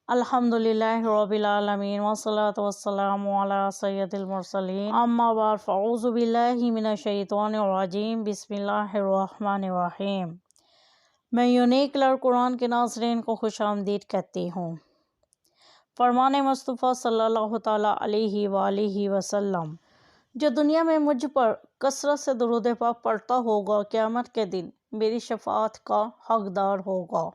الحمدللہ رب العالمین والصلاة والسلام علی سید المرسلین اما بعد فاعوذ باللہ من الشیطان الرجیم بسم اللہ الرحمن الرحیم۔ میں یونیک لرن قرآن کے ناظرین کو خوش آمدید کہتی ہوں۔ فرمان مصطفیٰ صلی اللہ تعالیٰ علیہ وآلہ وسلم، جو دنیا میں مجھ پر کثرت سے درود پاک پڑھتا ہوگا قیامت کے دن میری شفاعت کا حقدار ہوگا۔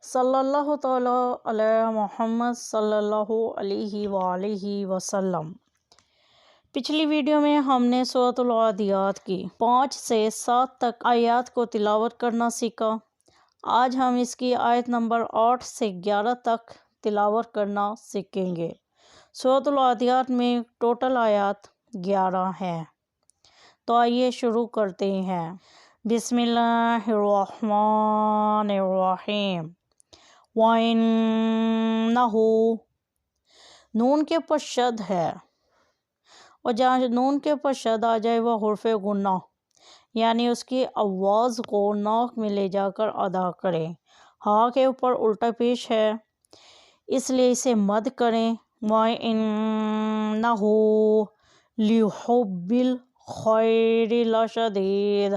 صلی اللہ تعالیٰ علی محمد صلی اللہ علیہ وآلہ وسلم۔ پچھلی ویڈیو میں ہم نے سورۃ العادیات کی 5 سے 7 تک آیات کو تلاوت کرنا سیکھا۔ آج ہم اس کی آیت نمبر 8 سے 11 تک تلاوت کرنا سیکھیں گے۔ سورۃ العادیات میں ٹوٹل آیات 11 ہیں۔ تو آئیے شروع کرتے ہیں۔ بسم اللہ الرحمن الرحیم۔ وَإِنَّهُ، نون کے اوپر شد ہے، اور جہاں نون کے اوپر شد آ جائے وہ حرف غنہ، یعنی اس کی آواز کو ناک میں لے جا کر ادا کریں۔ ہاں کے اوپر الٹا پیش ہے، اس لیے اسے مد کریں۔ وَإِنَّهُ لِحُبِّ الْخَيْرِ لَشَدِيدٌ،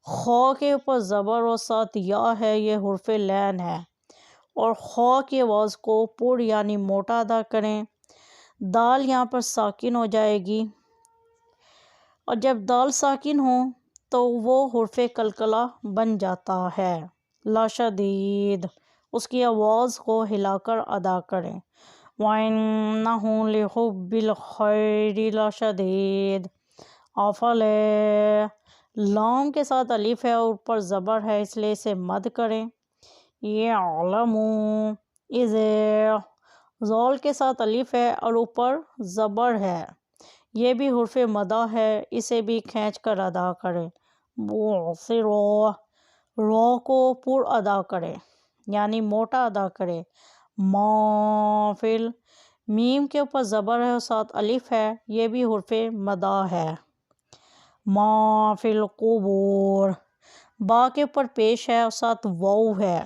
خا کے اوپر زبر اور ساتھ یا ہے، یہ حرف لین ہے، اور خا کی آواز کو پر یعنی موٹا ادا کریں۔ دال یہاں پر ساکن ہو جائے گی، اور جب دال ساکن ہو تو وہ حرف قلقلہ بن جاتا ہے۔ لاشدید، اس کی آواز کو ہلا کر ادا کریں۔ وَإِنَّهُ لِحُبِّ الْخَيْرِ لَشَدِيدٌ۔ لام کے ساتھ الف ہے اور اوپر زبر ہے، اس لیے اسے مد کریں۔ یعلم، زال کے ساتھ الف ہے اور اوپر زبر ہے، یہ بھی حرف مدہ ہے، اسے بھی کھینچ کر ادا کریں۔ را کو پر ادا کریں، یعنی موٹا ادا کریں۔ مافل، میم کے اوپر زبر ہے اور ساتھ الف ہے، یہ بھی حرف مدہ ہے۔ ما فی القبور، با کے اوپر پیش ہے اور ساتھ واو ہے،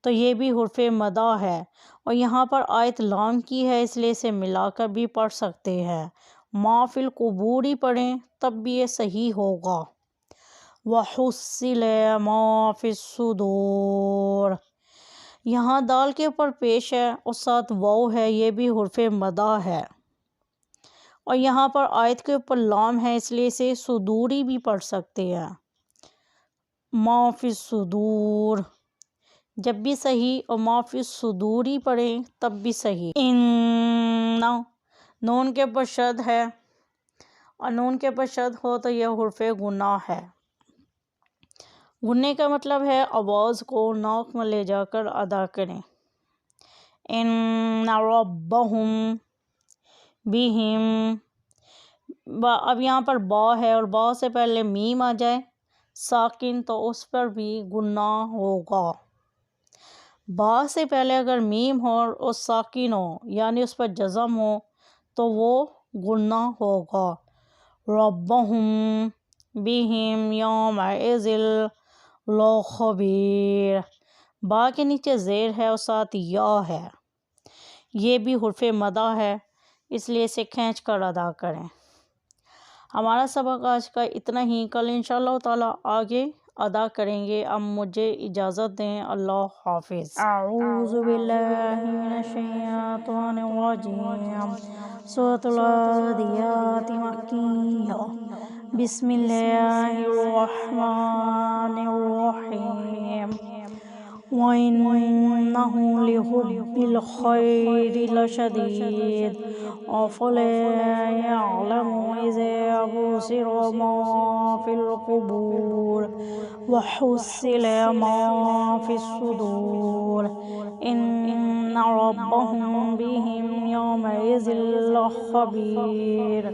تو یہ بھی حرف مدہ ہے، اور یہاں پر آیت لام کی ہے، اس لیے اسے ملا کر بھی پڑھ سکتے ہیں۔ ما فی القبور ہی پڑھیں تب بھی یہ صحیح ہوگا۔ وحصل ما فی الصدور، یہاں دال کے اوپر پیش ہے اور ساتھ واو ہے، یہ بھی حرف مدہ ہے، اور یہاں پر آیت کے اوپر لام ہے، اس لیے اسے صدوری بھی پڑھ سکتے ہیں۔ ما فی الصدور جب بھی صحیح، اور ما فی الصدور ہی پڑھیں تب بھی صحیح۔ نون کے اوپر شد ہے، اور نون کے اوپر شد ہو تو یہ حرف غنہ ہے۔ غنے کا مطلب ہے آواز کو ناک میں لے جا کر ادا کریں۔ ان ربہم بہم، اب یہاں پر با ہے اور با سے پہلے میم آ جائے ساکن تو اس پر بھی غنہ ہوگا۔ با سے پہلے اگر میم ہو اور ساکن ہو یعنی اس پر جزم ہو تو وہ غنہ ہوگا۔ ربہم بہم یومئذ لخبیر، با کے نیچے زیر ہے اور ساتھ یا ہے، یہ بھی حرف مدہ ہے، اس لیے اسے کھینچ کر ادا کریں۔ ہمارا سبق آج کا اتنا ہی، کل انشاءاللہ تعالی آگے ادا کریں گے۔ اب مجھے اجازت دیں، اللہ حافظ۔ اعوذ باللہ من الشیطان الرجیم۔ سورۃ العادیات مکیہ۔ بسم اللہ الرحمن الرحیم۔ وَإِنَّهُ لِحُبِّ الْخَيْرِ لَشَدِيدٌ۔ أَفَلَا يَعْلَمُ إِذَا بُعْثِرَ مَا فِي الْقُبُورِ وَحُصِّلَ مَا فِي الصُّدُورِ إِنَّ رَبَّهُم بِهِمْ يَوْمَئِذٍ لَخَبِيرٌ۔